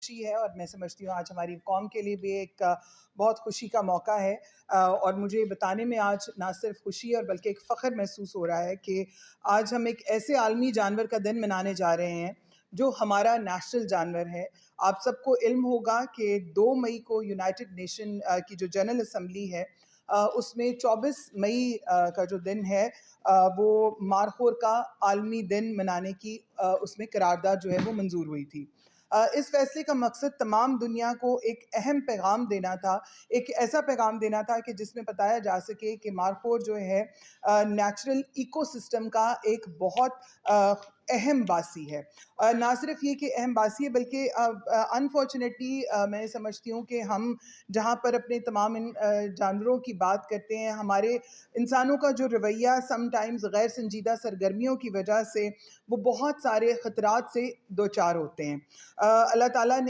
سچی ہے، اور میں سمجھتی ہوں آج ہماری قوم کے لیے بھی ایک بہت خوشی کا موقع ہے، اور مجھے بتانے میں آج نہ صرف خوشی اور بلکہ ایک فخر محسوس ہو رہا ہے کہ آج ہم ایک ایسے عالمی جانور کا دن منانے جا رہے ہیں جو ہمارا نیشنل جانور ہے۔ آپ سب کو علم ہوگا کہ 2 مئی کو یونائٹڈ نیشن کی جو جنرل اسمبلی ہے، اس میں 24 مئی کا جو دن ہے وہ مارخور کا عالمی دن منانے کی اس میں قرارداد جو ہے وہ منظور ہوئی تھی۔ اس فیصلے کا مقصد تمام دنیا کو ایک اہم پیغام دینا تھا، ایک ایسا پیغام دینا تھا کہ جس میں بتایا جا سکے کہ مارخور جو ہے نیچرل ایکو سسٹم کا ایک بہت اہم باسی ہے۔ نہ صرف یہ کہ اہم باسی ہے بلکہ انفارچونیٹلی میں سمجھتی ہوں کہ ہم جہاں پر اپنے تمام ان جانوروں کی بات کرتے ہیں، ہمارے انسانوں کا جو رویہ سم ٹائمز غیر سنجیدہ سرگرمیوں کی وجہ سے وہ بہت سارے خطرات سے دوچار ہوتے ہیں۔ اللہ تعالیٰ نے